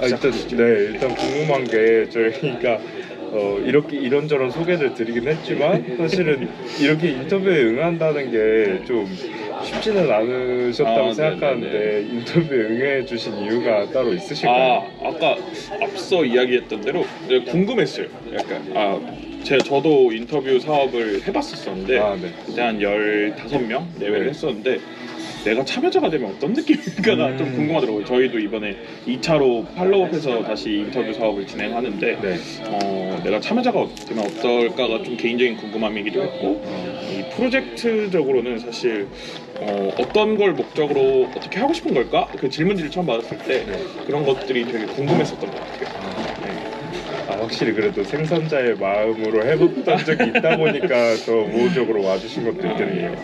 일단 궁금한 게 저희가 이렇게 이런저런 소개를 드리긴 했지만 사실은 이렇게 인터뷰에 응한다는 게 좀 쉽지는 않으셨다고 생각하는데 네네네. 인터뷰에 응해 주신 이유가 따로 있으실까요? 아까 앞서 이야기했던 대로 궁금했어요. 약간 저도 인터뷰 사업을 해봤었었는데 네. 그때 한 15명 내외를 네. 했었는데 내가 참여자가 되면 어떤 느낌일까가 좀 궁금하더라고요. 저희도 이번에 2차로 팔로우업해서 다시 인터뷰 사업을 진행하는데 네. 내가 참여자가 되면 어떨까가 좀 개인적인 궁금함이기도 했고 이 프로젝트적으로는 사실 어떤 걸 목적으로 어떻게 하고 싶은 걸까? 그 질문지를 처음 받았을 때 그런 것들이 되게 궁금했었던 것 같아요. 확실히 그래도 생선자의 마음으로 해봤던 적이 있다 보니까 더 우호적으로 와주신 것도 있겠네요.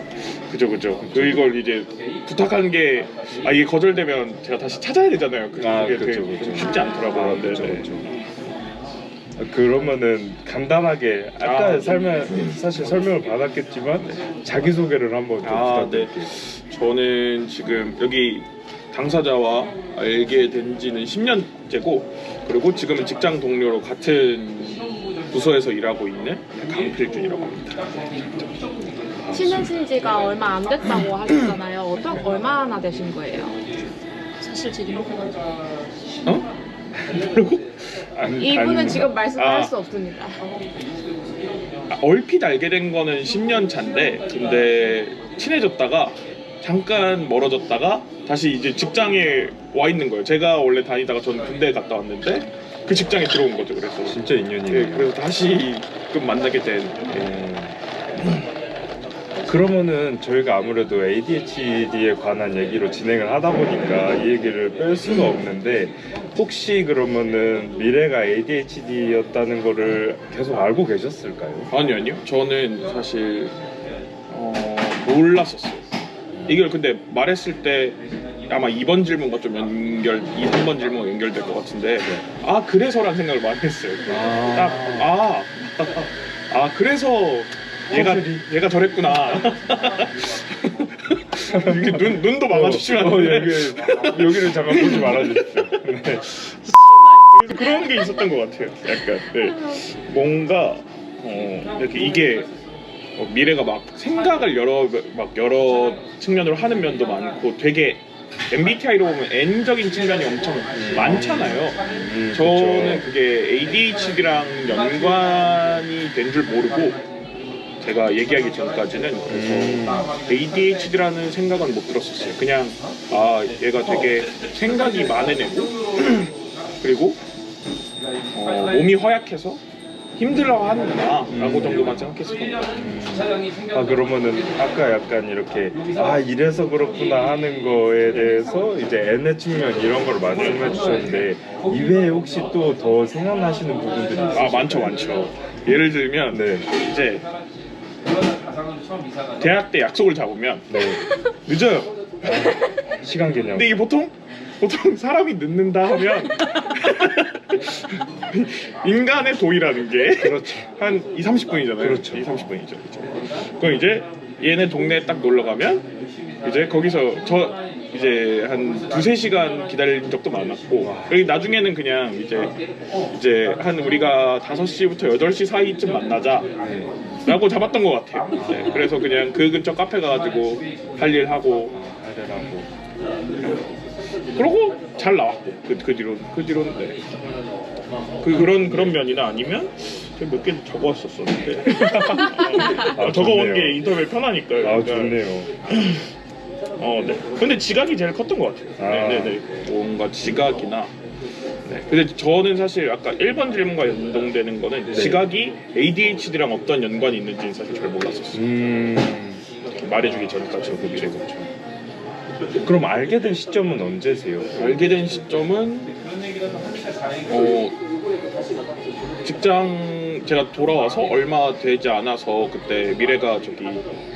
그죠. 이걸 이제 부탁한 게 이게 거절되면 제가 다시 찾아야 되잖아요. 그게 되게 좀 쉽지 않더라고요. 그렇죠. 그러면은 간단하게 아까 사실 설명을 받았겠지만 자기소개를 한번 좀 부탁드릴게요. 저는 지금 여기 당사자와 알게 된 지는 10년째고 그리고 지금은 직장 동료로 같은 부서에서 일하고 있는 강필준이라고 합니다. 친해진 지가 얼마 안 됐다고 하셨잖아요. 얼마나 되신 거예요? 사실 지금 그리고 이분은 지금 말씀할 수 없습니다. 얼핏 알게 된 거는 10년 차인데 근데 친해졌다가 잠깐 멀어졌다가 다시 이제 직장에 와 있는 거예요. 제가 원래 다니다가 저는 군대 갔다 왔는데 그 직장에 들어온 거죠. 그래서 진짜 인연이네요. 그래서 다시금 만나게 된. 그러면은 저희가 아무래도 ADHD에 관한 얘기로 진행을 하다 보니까 이 얘기를 뺄 수가 없는데 혹시 그러면은 미래가 ADHD였다는 거를 계속 알고 계셨을까요? 아니요. 저는 사실 몰랐었어요. 이걸 근데 말했을 때 아마 2번 질문과 좀 3번 질문과 연결될 것 같은데 그래서라는 생각을 많이 했어요. 그래서 얘가 저랬구나. 이렇게 눈도 막아주시면 안 돼요. 여기를 잠깐 보지 말아주십시오. 네. 그래서 그런 게 있었던 것 같아요. 약간 뭔가 이렇게 이게 미래가 막 생각을 여러 측면으로 하는 면도 많고 되게 MBTI로 보면 N적인 측면이 엄청 많잖아요. 저는 그게 ADHD랑 연관이 된 줄 모르고 제가 얘기하기 전까지는 그래서 ADHD라는 생각은 못 들었었어요. 그냥 얘가 되게 생각이 많은 애고 그리고 몸이 허약해서 힘들어하는구나 라고 정도만 생각했었던 것 같아요. 그러면은 아까 약간 이렇게 이래서 그렇구나 하는 거에 대해서 이제 N의 측면 이런 걸 말씀해 주셨는데 이외에 혹시 또 더 생각나시는 부분들이 있으실까요? 많죠. 예를 들면 이제 대학 때 약속을 잡으면 늦어요. 시간 개념. 근데 이게 보통 사람이 늦는다 하면 인간의 도의라는 게 한 2-30분이잖아요. 그렇죠. 2-30분이죠. 그럼 이제 얘네 동네에 딱 놀러 가면 이제 거기서 이제 한 2-3시간 기다린 적도 많았고 여기 나중에는 그냥 이제 한 우리가 5시부터 8시 사이쯤 만나자 라고 잡았던 것 같아요. 그래서 그냥 그 근처 카페 가가지고 할 일 하고 그러고 잘 나왔고 그 뒤로는 그런 면이나 아니면 몇 개 적어왔었었는데 적어온 게 인터뷰에 편하니까요. 좋네요. 근데 지각이 제일 컸던 것 같아요. 뭔가 지각이나. 근데 저는 사실 아까 1번 질문과 연동되는 거는 지각이 ADHD랑 어떤 연관이 있는지는 사실 잘 몰랐었어요. 말해주기 전까지. 그렇죠. 그럼 알게 된 시점은 언제세요? 알게 된 시점은 직장 제가 돌아와서 얼마 되지 않아서 그때 미래가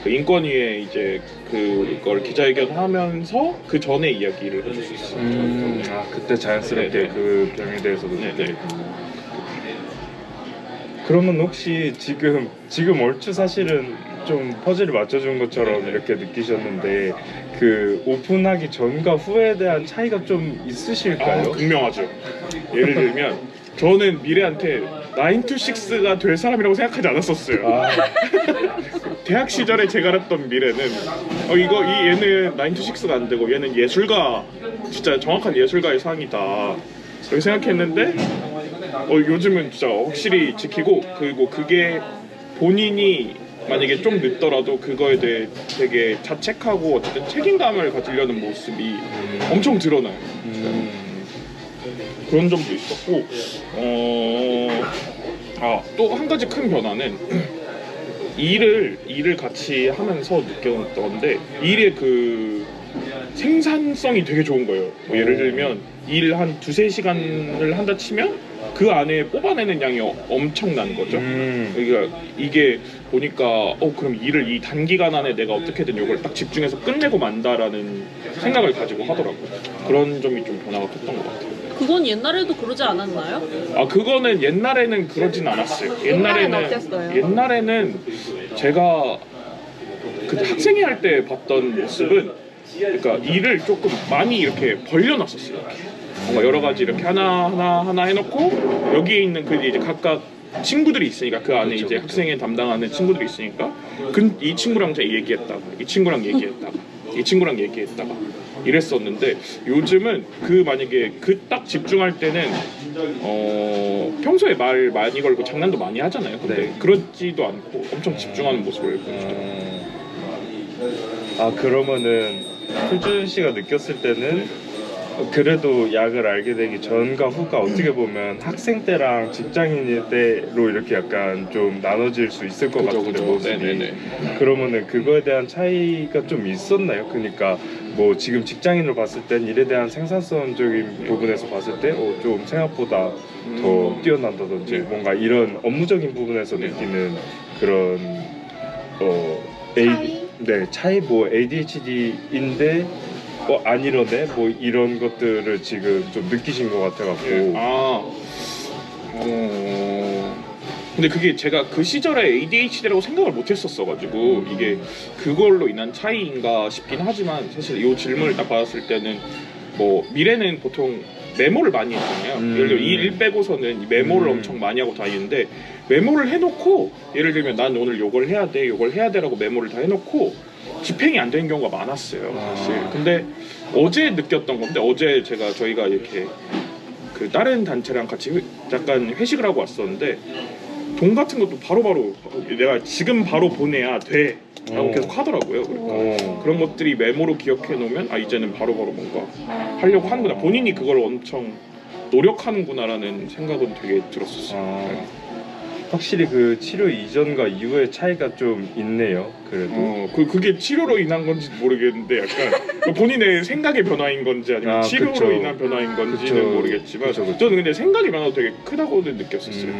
그 인권위에 이제 그걸 기자회견 하면서 그 전에 이야기를 해줄 수 있어요. 그때 자연스럽게 그 병에 대해서도 그러면 혹시 지금 얼추 사실은 좀 퍼즐을 맞춰준 것처럼 이렇게 느끼셨는데 그 오픈하기 전과 후에 대한 차이가 좀 있으실까요? 극명하죠. 예를 들면 저는 미래한테 9to6가 될 사람이라고 생각하지 않았었어요. 아, 대학 시절에 제가 알았던 미래는 얘는 9to6가 안 되고 얘는 예술가, 진짜 정확한 예술가의 상이다 이렇게 생각했는데 요즘은 진짜 확실히 지키고, 그리고 그게 본인이 만약에 좀 늦더라도 그거에 대해 되게 자책하고 어쨌든 책임감을 가지려는 모습이 엄청 드러나요. 그런 점도 있었고, 또 한 가지 큰 변화는 일을 같이 하면서 느꼈던데, 일의 그 생산성이 되게 좋은 거예요. 뭐 예를 들면 일 한 2-3시간을 한다 치면 그 안에 뽑아내는 양이 엄청난 거죠. 그러니까 이게 보니까 그럼 일을 이 단기간 안에 내가 어떻게든 이걸 딱 집중해서 끝내고 만다라는 생각을 가지고 하더라고요. 그런 점이 좀 변화가 컸던 것 같아요. 그건 옛날에도 그러지 않았나요? 그거는 옛날에는 그러진 않았어요. 옛날에는 어땠어요? 옛날에는 제가 그 학생회 할 때 봤던 모습은, 그러니까 일을 조금 많이 이렇게 벌려놨었어요. 뭔가 여러 가지 이렇게 하나 해놓고, 여기에 있는 그 이제 각각 친구들이 있으니까, 그 안에 이제 학생회 담당하는 친구들이 있으니까, 이 친구랑 제가 얘기했다가, 이 친구랑 얘기했다가, 이 친구랑 얘기했다가 이랬었는데, 요즘은 만약에 딱 집중할 때는 평소에 말 많이 걸고 장난도 많이 하잖아요. 근데 네. 그렇지도 않고 엄청 집중하는 모습을 보여주더라고요. 그러면은 효준 씨가 느꼈을 때는 그래도 약을 알게 되기 전과 후가 어떻게 보면 학생 때랑 직장인 때로 이렇게 약간 좀 나눠질 수 있을 것 같은데, 모습이. 네네네. 그러면은 그거에 대한 차이가 좀 있었나요? 그러니까 뭐 지금 직장인으로 봤을 땐 일에 대한 생산성적인 부분에서 봤을 때 좀 생각보다 더 뛰어난다든지, 뭔가 이런 업무적인 부분에서 느끼는 그런 차이? 차이, 뭐 ADHD인데 아니러네, 뭐 이런 것들을 지금 좀 느끼신 것 같아갖고. 근데 그게 제가 그 시절에 ADHD라고 생각을 못 했었어가지고 이게 그걸로 인한 차이인가 싶긴 하지만, 사실 이 질문을 딱 받았을 때는 뭐 미래는 보통 메모를 많이 했잖아요. 예를 들어 일 빼고서는 메모를 엄청 많이 하고 다니는데, 메모를 해놓고 예를 들면 난 오늘 요걸 해야 돼 라고 메모를 다 해놓고 집행이 안 되는 경우가 많았어요, 사실. 근데 어제 느꼈던 건데, 어제 저희가 이렇게 그 다른 단체랑 같이 잠깐 회식을 하고 왔었는데, 돈 같은 것도 바로바로 내가 지금 바로 보내야 돼 라고 계속 하더라고요. 그러니까 그런 것들이 메모로 기억해 놓으면 이제는 바로바로 뭔가 하려고 하는구나, 본인이 그걸 엄청 노력하는구나라는 생각은 되게 들었었어요. 확실히 그 치료 이전과 이후의 차이가 좀 있네요. 그래도 그게 치료로 인한 건지 모르겠는데, 약간 본인의 생각의 변화인 건지 아니면 치료로 그쵸. 인한 변화인 건지는 그쵸. 모르겠지만, 그쵸. 저는 근데 생각의 변화도 되게 크다고는 느꼈었어요.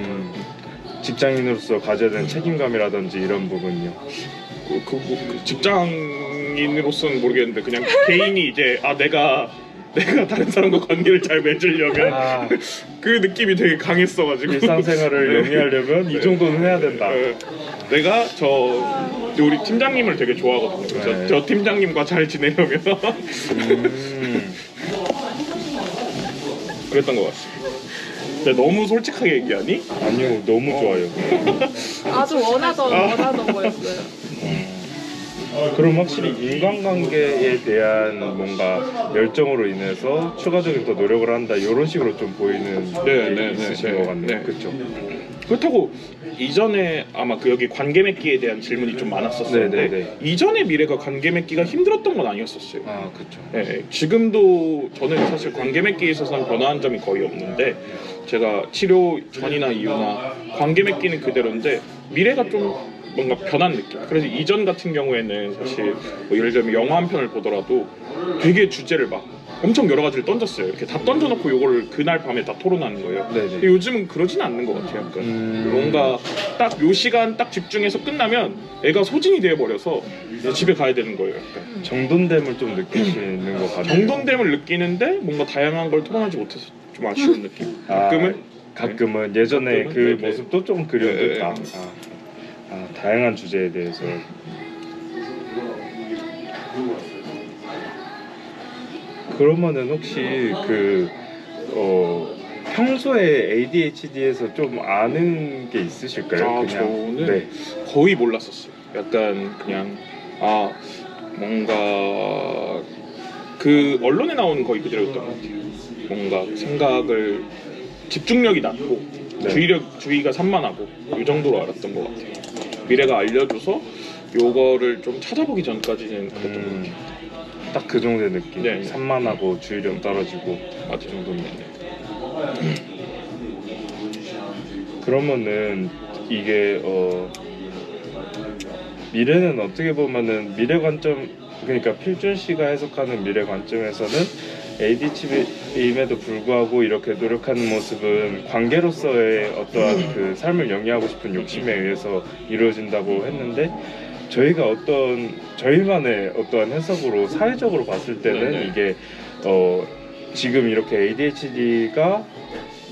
직장인으로서 가져야 되는 책임감이라든지 이런 부분요. 그 직장인으로서는 모르겠는데, 그냥 개인이 이제 내가 다른 사람과 관계를 잘 맺으려면 그 느낌이 되게 강했어가지고, 일상생활을 영위하려면 이 정도는 해야 된다. 내가 우리 팀장님을 되게 좋아하거든요. 네. 저 팀장님과 잘 지내려면 그랬던 것 같습니다. 근데 너무 솔직하게 얘기하니? 아니요, 너무 좋아요. 아주 원하던 거였어요. 그럼 확실히 인간관계에 대한 뭔가 열정으로 인해서 추가적인 더 노력을 한다, 이런 식으로 좀 보이는 게 있으신 것 같네요. 네. 그렇죠. 그렇다고 이전에 아마 여기 관계 맺기에 대한 질문이 좀 많았었는데, 네. 이전의 미래가 관계 맺기가 힘들었던 건 아니었었어요. 그렇죠. 네, 지금도 저는 사실 관계 맺기에 있어서는 변화한 점이 거의 없는데, 제가 치료 전이나 이후나 관계 맺기는 그대로인데 미래가 좀 뭔가 변한 느낌. 그래서 이전 같은 경우에는 사실 뭐 예를 들면 영화 한 편을 보더라도 되게 주제를 막 엄청 여러 가지를 던졌어요. 이렇게 다 던져놓고 요거를 그날 밤에 다 토론하는 거예요. 근데 요즘은 그러진 않는 것 같아요. 약간 뭔가 딱 요 시간 딱 집중해서 끝나면 애가 소진이 되어버려서 이제 집에 가야 되는 거예요. 약간 정돈됨을 좀 느끼시는 것 같아요. 정돈됨을 느끼는데 뭔가 다양한 걸 토론하지 못해서 좀 아쉬운 느낌. 가끔은 예전에 가끔은? 그 네네. 모습도 좀 그리웠다. 다양한 주제에 대해서. 그러면은 혹시 평소에 ADHD에서 좀 아는 게 있으실까요? 저는 네. 거의 몰랐었어요. 약간 그냥 뭔가 그 언론에 나오는 거의 그대로였던 것 같아요. 뭔가 생각을 집중력이 낮고 네. 주의가 산만하고 이 정도로 알았던 것 같아요. 미래가 알려줘서 요거를 좀 찾아보기 전까지는 그랬던 것 같아요. 딱 그 정도의 느낌. 네. 산만하고 주의력 떨어지고 맞아요. 그 정도면. 그러면은 이게 미래는 어떻게 보면은 미래 관점, 그러니까 필준 씨가 해석하는 미래 관점에서는 ADHD임에도 불구하고 이렇게 노력하는 모습은 관계로서의 어떠한 그 삶을 영위하고 싶은 욕심에 의해서 이루어진다고 했는데, 저희만의 어떠한 해석으로 사회적으로 봤을 때는 네네. 이게 지금 이렇게 ADHD가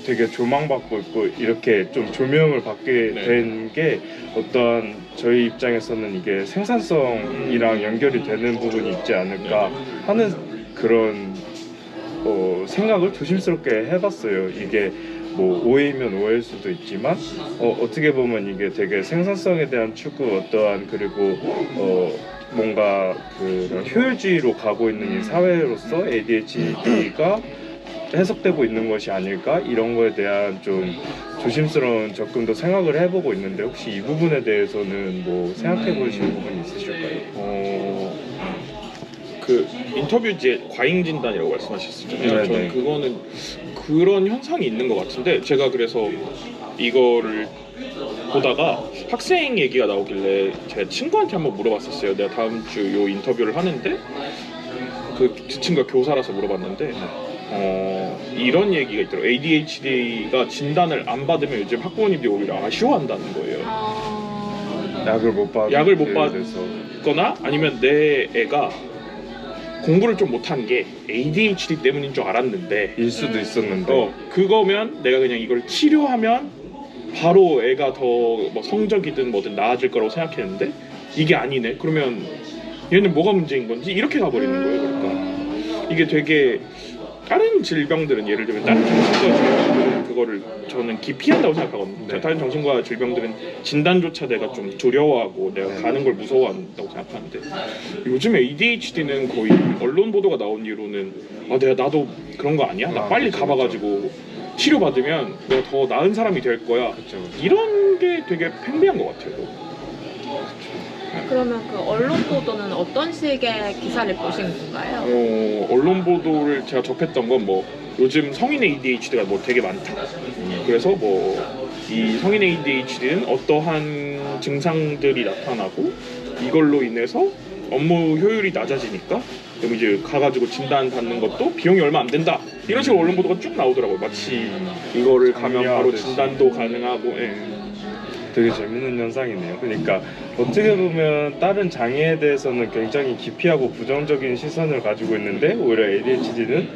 되게 조망받고 있고 이렇게 좀 조명을 받게 네. 된 게 어떠한 저희 입장에서는 이게 생산성이랑 연결이 되는 부분이 있지 않을까 하는 그런 생각을 조심스럽게 해봤어요. 이게 뭐 오해이면 오해일 수도 있지만 어떻게 보면 이게 되게 생산성에 대한 추구, 어떠한 그리고 뭔가 그 효율주의로 가고 있는 이 사회로서 ADHD가 해석되고 있는 것이 아닐까, 이런 거에 대한 좀 조심스러운 접근도 생각을 해보고 있는데, 혹시 이 부분에 대해서는 뭐 생각해 보시는 부분이 있으실까요? 그 인터뷰지에 과잉 진단이라고 말씀하셨잖아요. 네네. 저는 그거는 그런 현상이 있는 것 같은데, 제가 그래서 이거를 보다가 학생 얘기가 나오길래 제 친구한테 한번 물어봤었어요. 내가 다음 주 요 인터뷰를 하는데 그 친구가 교사라서 물어봤는데 이런 얘기가 있더라고요. ADHD가 진단을 안 받으면 요즘 학부모님들이 오히려 아쉬워한다는 거예요. 약을 못 약을 못 받아서. 받거나 아니면 내 애가 공부를 좀 못한 게 ADHD 때문인 줄 알았는데 일 수도 있었는데. 그거면 내가 그냥 이걸 치료하면 바로 애가 더 뭐 성적이든 뭐든 나아질 거라고 생각했는데 이게 아니네. 그러면 얘는 뭐가 문제인 건지 이렇게 가버리는 거예요. 그러니까 이게 되게 다른 질병들은, 예를 들면 다른 정신과 질병들은 그거를 저는 기피한다고 생각하거든요. 네. 다른 정신과 질병들은 진단조차 내가 좀 두려워하고 내가 네. 가는 걸 무서워한다고 생각하는데, 요즘 ADHD는 거의 언론 보도가 나온 이후로는 나도 그런 거 아니야? 나 빨리 그쵸, 가봐가지고 치료받으면 내가 더 나은 사람이 될 거야. 그쵸. 이런 게 되게 팽배한 것 같아요. 그러면 그 언론 보도는 어떤 식의 기사를 보신 건가요? 언론 보도를 제가 접했던 건 뭐 요즘 성인 ADHD가 뭐 되게 많다. 그래서 뭐 이 성인 ADHD는 어떠한 증상들이 나타나고 이걸로 인해서 업무 효율이 낮아지니까 그럼 이제 가가지고 진단 받는 것도 비용이 얼마 안 된다. 이런 식으로 언론 보도가 쭉 나오더라고요. 마치 이거를 가면 바로 장려하듯이. 진단도 가능하고. 되게 재밌는 현상이네요. 그러니까 어떻게 보면 다른 장애에 대해서는 굉장히 기피하고 부정적인 시선을 가지고 있는데, 오히려 ADHD는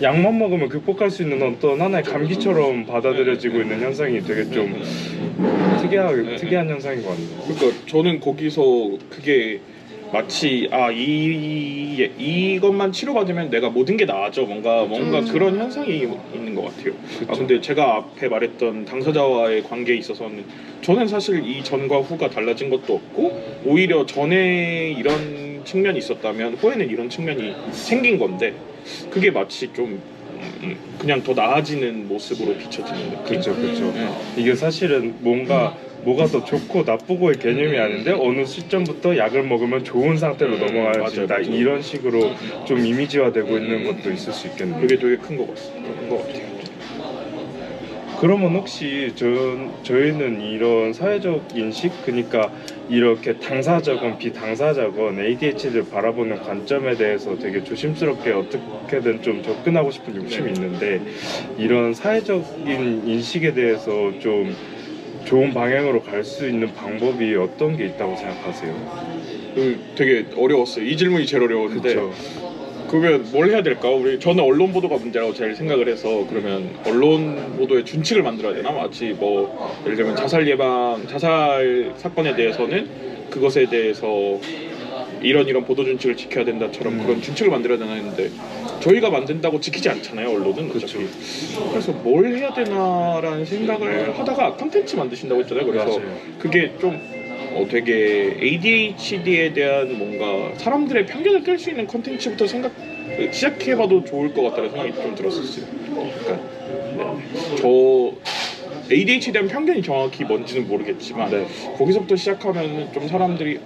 약만 먹으면 극복할 수 있는 어떤 하나의 감기처럼 받아들여지고 있는 현상이 되게 좀 특이한 현상인 것 같네요. 그러니까 저는 거기서 그게 마치 이것만 치료받으면 내가 모든 게 나아져, 뭔가 그런 현상이 있는 것 같아요. 근데 제가 앞에 말했던 당사자와의 관계에 있어서는 저는 사실 이 전과 후가 달라진 것도 없고, 오히려 전에 이런 측면이 있었다면 후에는 이런 측면이 생긴 건데, 그게 마치 좀 그냥 더 나아지는 모습으로 비춰지는 느낌. 그렇죠. 이게 사실은 뭐가 더 좋고 나쁘고의 개념이 아닌데 어느 시점부터 약을 먹으면 좋은 상태로 넘어가진다. 맞아요. 이런 식으로 좀 이미지화되고 있는 것도 있을 수 있겠네요. 그게 되게 큰 것 같아요. 그러면 혹시 저희는 이런 사회적 인식, 그러니까 이렇게 당사자건 비당사자건 ADHD를 바라보는 관점에 대해서 되게 조심스럽게 어떻게든 좀 접근하고 싶은 욕심이 있는데, 이런 사회적인 인식에 대해서 좀 좋은 방향으로 갈 수 있는 방법이 어떤 게 있다고 생각하세요? 되게 어려웠어요. 이 질문이 제일 어려웠는데 그러면 뭘 해야 될까? 저는 언론 보도가 문제라고 제일 생각을 해서, 그러면 언론 보도의 준칙을 만들어야 되나? 마치 뭐 예를 들면 자살 사건에 대해서는 그것에 대해서 이런 보도 준칙을 지켜야 된다처럼 그런 준칙을 만들어야 되나 했는데 저희가 만든다고 지키지 않잖아요, 언론은. 어차피. 그래서 뭘 해야 되나라는 생각을 하다가 컨텐츠 만드신다고 했잖아요. 그래서 맞아요. 그게 좀 되게 ADHD에 대한 뭔가 사람들의 편견을 깰 수 있는 컨텐츠부터 시작해봐도 좋을 것 같다는 생각이 좀 들었었어요. 그러니까 저 ADHD에 대한 편견이 정확히 뭔지는 모르겠지만 네. 거기서부터 시작하면 좀 사람들이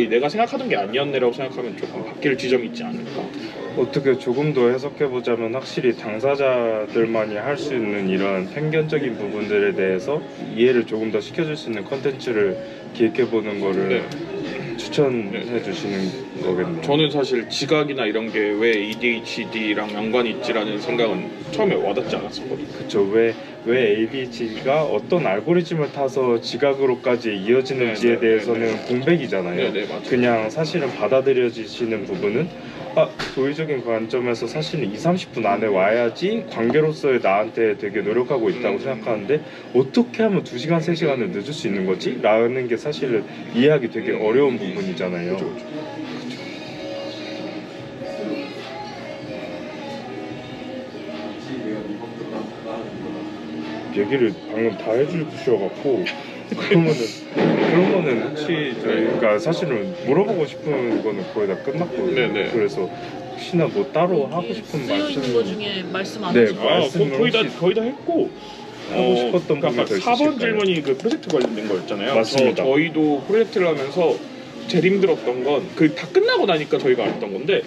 내가 생각하던 게 아니었네라고 생각하면 조금 바뀔 지점이 있지 않을까. 어떻게 조금 더 해석해보자면 확실히 당사자들만이 할 수 있는 이런 편견적인 부분들에 대해서 이해를 조금 더 시켜줄 수 있는 컨텐츠를 기획해보는 거를 네. 추천해 주시는 거겠네요. 저는 사실 지각이나 이런 게 왜 ADHD랑 연관이 있지라는 생각은 처음에 와닿지 않았었거든요. 그쵸. 왜 ADHD가 어떤 알고리즘을 타서 지각으로까지 이어지는지에 네, 대해서는 네. 공백이잖아요. 네, 맞아요. 그냥 사실은 받아들여지시는 부분은 도의적인 관점에서 사실은 20-30분 안에 와야지 관계로서의 나한테 되게 노력하고 있다고 생각하는데 어떻게 하면 2시간, 3시간을 늦을 수 있는 거지? 라는 게 사실은 이해하기 되게 어려운 부분이잖아요. 그쵸. 얘기를 방금 다 해주셔갖고 그러면은 혹시 저희가 사실은 물어보고 싶은 거는 거의 다 끝났거든요. 네네. 그래서 혹시나 뭐 따로 하고 싶은 쓰여 있는 거 말씀 중에 말씀 안 네, 하신 거. 말씀을 거의 다 했고 하고 싶었던 아까 부분이 더 4번 있으실까요? 질문이 그 프로젝트 관련된 거였잖아요. 맞습니다. 저희도 프로젝트를 하면서 제일 힘들었던 건 그 다 끝나고 나니까 저희가 알았던 건데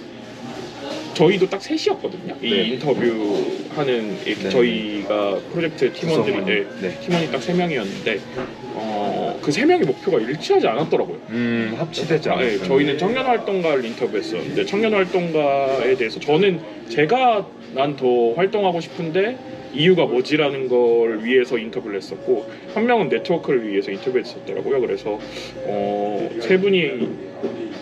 저희도 딱 셋이었거든요. 이 네. 인터뷰하는 네. 저희가 프로젝트 팀원들인데 네. 팀원이 딱 3명이었는데 그 3명의 목표가 일치하지 않았더라고요. 합치되지 네, 않았어요. 저희는 청년 활동가를 인터뷰했었는데 청년 활동가에 대해서 저는 제가 난 더 활동하고 싶은데 이유가 뭐지라는 걸 위해서 인터뷰를 했었고 한 명은 네트워크를 위해서 인터뷰했었더라고요. 그래서 세 분이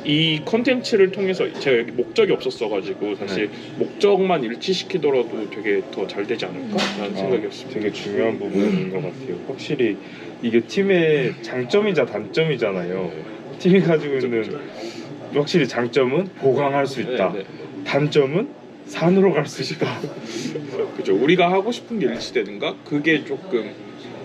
이 컨텐츠를 통해서 제가 목적이 없었어가지고 사실 목적만 일치시키더라도 되게 더 잘 되지 않을까라는 생각이었습니다. 되게 중요한 부분인 것 같아요. 확실히 이게 팀의 장점이자 단점이잖아요. 팀이 가지고 있는 확실히 장점은 보강할 수 있다. 네, 네. 단점은 산으로 갈 수 있다. 그죠. 우리가 하고 싶은 게 일치되는가? 그게 조금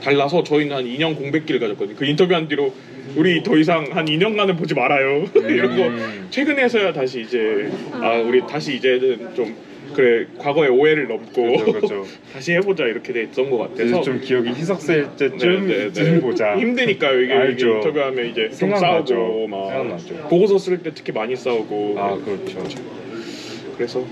달라서 저희는 한 2년 공백기를 가졌거든요. 그 인터뷰한 뒤로 우리 더 이상 한 2년간은 보지 말아요. 이런 거 최근에서야 다시 이제 우리 다시 이제는 좀 그래 과거의 오해를 넘고 그렇죠. 다시 해보자 이렇게 됐던 것 같아서 이제 좀 기억이 희석될 때쯤 보자. 힘드니까요. 이게 알죠. 인터뷰하면 이제 좀 생각나죠. 싸우고 막 생각나죠. 보고서 쓸 때 특히 많이 싸우고 그렇죠. 그래서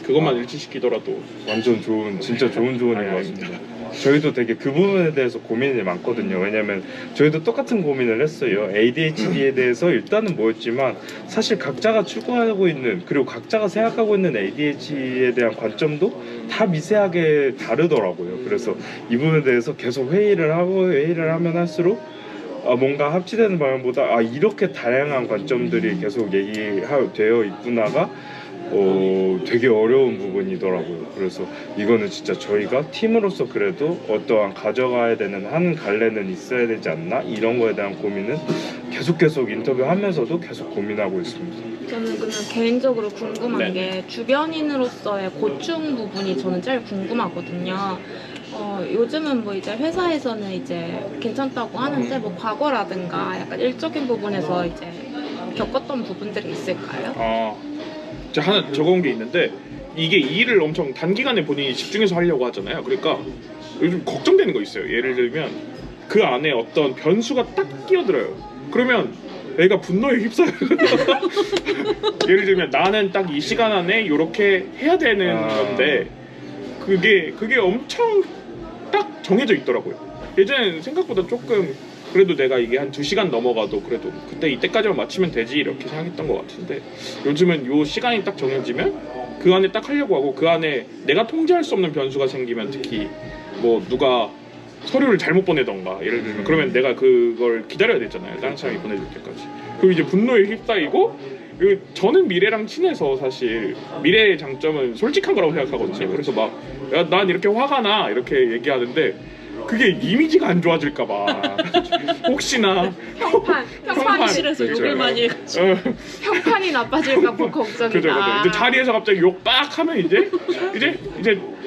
그것만 일치시키더라도 완전 진짜 좋은 조언인 것 같습니다. 저희도 되게 그 부분에 대해서 고민이 많거든요. 왜냐면 저희도 똑같은 고민을 했어요. ADHD에 대해서 일단은 뭐였지만 사실 각자가 추구하고 있는 그리고 각자가 생각하고 있는 ADHD에 대한 관점도 다 미세하게 다르더라고요. 그래서 이 부분에 대해서 계속 회의를 하면 할수록 뭔가 합치되는 방향보다 이렇게 다양한 관점들이 계속 얘기되어 있구나가 되게 어려운 부분이더라고요. 그래서 이거는 진짜 저희가 팀으로서 그래도 어떠한 가져가야 되는 한 갈래는 있어야 되지 않나? 이런 거에 대한 고민은 계속 인터뷰하면서도 계속 고민하고 있습니다. 저는 그냥 개인적으로 궁금한 게 주변인으로서의 고충 부분이 저는 제일 궁금하거든요. 요즘은 뭐 이제 회사에서는 이제 괜찮다고 하는데 뭐 과거라든가 약간 일적인 부분에서 이제 겪었던 부분들이 있을까요? 제가 하나 적어온 게 있는데 이게 이 일을 엄청 단기간에 본인이 집중해서 하려고 하잖아요. 그러니까 요즘 걱정되는 거 있어요. 예를 들면 그 안에 어떤 변수가 딱 끼어들어요. 그러면 애가 분노에 휩싸여요. 예를 들면 나는 딱 이 시간 안에 이렇게 해야 되는 건데 그게 엄청 딱 정해져 있더라고요. 예전에는 생각보다 조금 그래도 내가 이게 한 2시간 넘어가도 그래도 그때 이때까지만 맞추면 되지 이렇게 생각했던 것 같은데 요즘은 요 시간이 딱 정해지면 그 안에 딱 하려고 하고 그 안에 내가 통제할 수 없는 변수가 생기면 특히 뭐 누가 서류를 잘못 보내던가 예를 들면 그러면 내가 그걸 기다려야 되잖아요. 다른 사람이 보내줄 때까지. 그리고 이제 분노에 휩싸이고 저는 미래랑 친해서 사실 미래의 장점은 솔직한 거라고 생각하거든요. 그래서 막 난 이렇게 화가 나 이렇게 얘기하는데 그게 이미지가 안 좋아질까봐 혹시나 평판이 실에서 그렇죠. 욕을 많이 해가지고 평판이 나빠질까 봐 그죠 걱정이다. 이제 자리에서 갑자기 욕 빡 하면 이제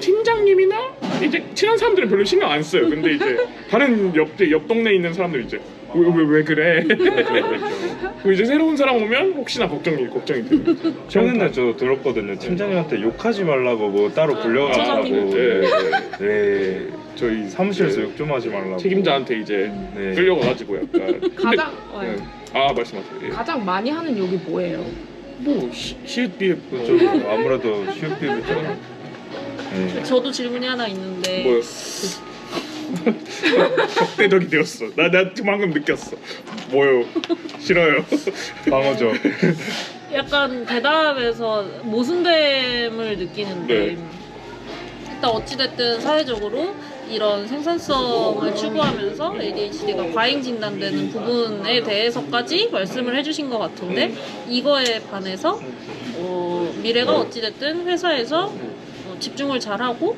팀장님이나 이제 친한 사람들은 별로 신경 안 써요. 근데 이제 다른 옆 동네에 있는 사람들 이제 왜 그래? 그리고 이제 새로운 사람 오면 혹시나 걱정이 되는. 최근에 저 들었거든요. 팀장님한테 욕하지 말라고 뭐 따로 불려가라고. 차장님. 네. 저희 사무실에서 욕 좀 하지 말라고. 책임자한테 이제 네. 끌려가가지고 약간. 근데, 가장 네. 아 말씀하세요. 예. 가장 많이 하는 욕이 뭐예요? 뭐 시읒비에 좀 아무래도 슈피부터. 네. 저도 질문이 하나 있는데 뭐요? 적대적이 되었어. 나 방금 느꼈어. 뭐요? 싫어요. 방어죠. 약간 대답에서 모순됨을 느끼는데 네. 일단 어찌됐든 사회적으로 이런 생산성을 추구하면서 ADHD가 과잉 진단되는 부분에 대해서까지 말씀을 해주신 것 같은데 이거에 반해서 미래가 어찌됐든 회사에서 집중을 잘하고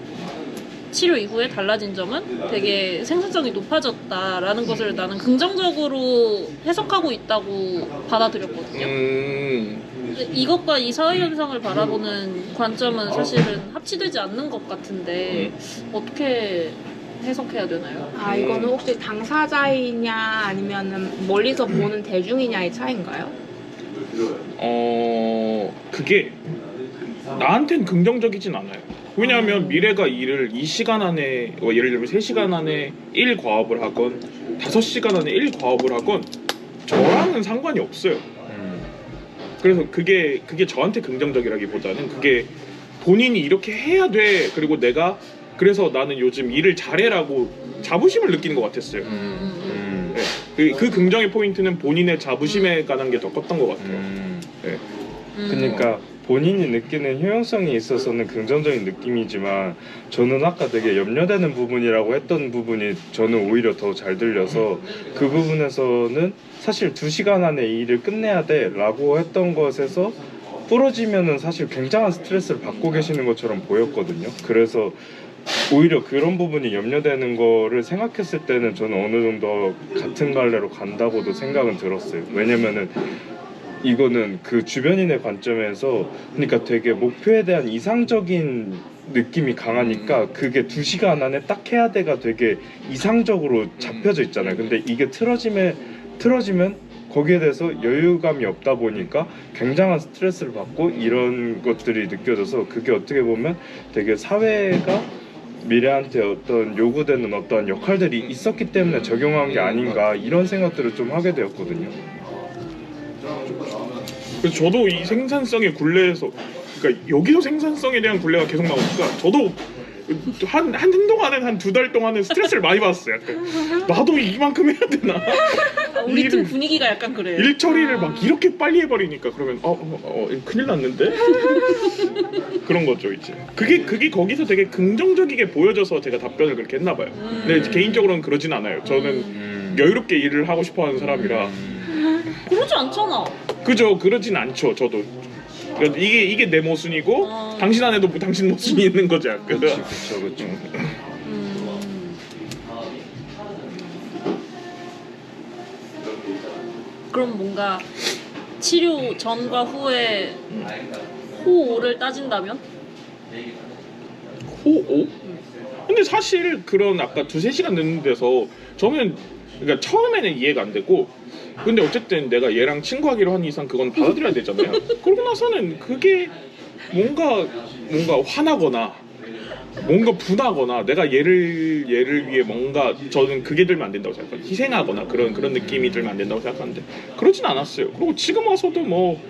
치료 이후에 달라진 점은 되게 생산성이 높아졌다라는 것을 나는 긍정적으로 해석하고 있다고 받아들였거든요. 근데 이것과 이 사회 현상을 바라보는 관점은 사실은 합치되지 않는 것 같은데 어떻게 해석해야 되나요? 아 이거는 혹시 당사자이냐 아니면은 멀리서 보는 대중이냐의 차이인가요? 그게 나한텐 긍정적이진 않아요. 왜냐하면 미래가 일을 2시간 안에 예를 들면 3시간 안에 1과업을 하건 5시간 안에 1과업을 하건 저랑은 상관이 없어요. 그래서 그게 저한테 긍정적이라기보다는 그게 본인이 이렇게 해야 돼. 그리고 내가 그래서 나는 요즘 일을 잘해라고 자부심을 느끼는 것 같았어요. 네. 그 긍정의 포인트는 본인의 자부심에 관한 게 더 컸던 것 같아요. 네. 그러니까 본인이 느끼는 효용성이 있어서는 긍정적인 느낌이지만 저는 아까 되게 염려되는 부분이라고 했던 부분이 저는 오히려 더 잘 들려서 그 부분에서는 사실 2시간 안에 이 일을 끝내야 돼 라고 했던 것에서 부러지면은 사실 굉장한 스트레스를 받고 계시는 것처럼 보였거든요. 그래서 오히려 그런 부분이 염려되는 거를 생각했을 때는 저는 어느 정도 같은 갈래로 간다고도 생각은 들었어요. 왜냐면은 이거는 그 주변인의 관점에서 그러니까 되게 목표에 대한 이상적인 느낌이 강하니까 그게 2시간 안에 딱 해야 돼가 되게 이상적으로 잡혀져 있잖아요. 근데 이게 틀어지면 거기에 대해서 여유감이 없다 보니까 굉장한 스트레스를 받고 이런 것들이 느껴져서 그게 어떻게 보면 되게 사회가 미래한테 어떤 요구되는 어떤 역할들이 있었기 때문에 적용한 게 아닌가 이런 생각들을 좀 하게 되었거든요. 그래서 저도 이 생산성의 굴레에서 그러니까 여기서 생산성에 대한 굴레가 계속 나오니까 저도 한동안은 한 2달 동안은 스트레스를 많이 받았어요. 약간 나도 이만큼 해야 되나? 우리 팀 분위기가 약간 그래요. 일 처리를 막 이렇게 빨리 해버리니까 그러면 큰일 났는데? 그런 거죠 이제. 그게 거기서 되게 긍정적이게 보여져서 제가 답변을 그렇게 했나 봐요. 근데 개인적으로는 그러진 않아요. 저는 여유롭게 일을 하고 싶어하는 사람이라. 그러지 않잖아. 그죠? 그러진 않죠. 저도. 그러니까 이게 내 모순이고 당신 안에도 당신 모순이 있는 거죠. 약간. 그렇죠. 그럼 뭔가 치료 전과 후에 호오를 따진다면? 호오? 근데 사실 그런 아까 2-3시간 늦는 데서 저는 그러니까 처음에는 이해가 안 되고 근데 어쨌든 내가 얘랑 친구하기로 한 이상 그건 받아들여야 되잖아요. 그러고 나서는 그게 뭔가 화나거나 뭔가 분하거나 내가 얘를 위해 뭔가 저는 그게 들면 안 된다고 생각해요. 희생하거나 그런 느낌이 들면 안 된다고 생각하는데 그러진 않았어요. 그리고 지금 와서도 뭐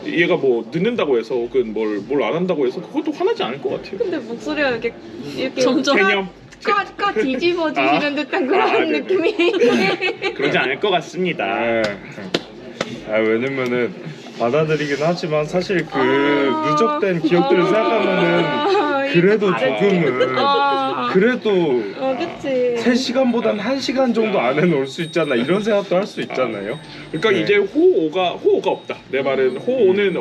얘가 뭐 늦는다고 해서 혹은 뭘 안 한다고 해서 그것도 화나지 않을 것 같아요. 근데 목소리가 이렇게 점점 개념 까 뒤집어지시는 듯한 그런 네네. 느낌이. 그러지 않을 것 같습니다. 왜냐면은 받아들이긴 하지만 사실 그 누적된 기억들을 생각하면은 그래도 조금은 그래도 그치. 3시간보단 1시간 정도 안에는 올 수 있잖아 이런 생각도 할 수 있잖아요. 그러니까 네. 이제 호오가 없다. 내 말은 호오는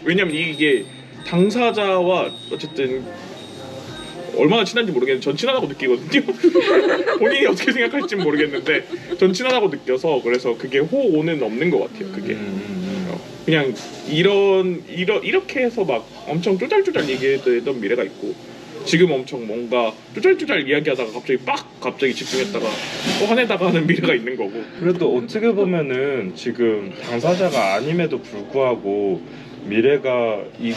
왜냐면 이게 당사자와 어쨌든 얼마나 친한지 모르겠는데 전 친하다고 느끼거든요. 본인이 어떻게 생각할지 모르겠는데 전 친하다고 느껴서 그래서 그게 호오는 없는 것 같아요. 그게 그냥 이렇게 해서 막 엄청 쪼잘쪼잘 얘기했던 미래가 있고 지금 엄청 뭔가 쪼잘쪼잘 이야기하다가 갑자기 집중했다가 또 화내다가 하는 미래가 있는 거고. 그래도 어떻게 보면은 지금 당사자가 아님에도 불구하고 미래가 이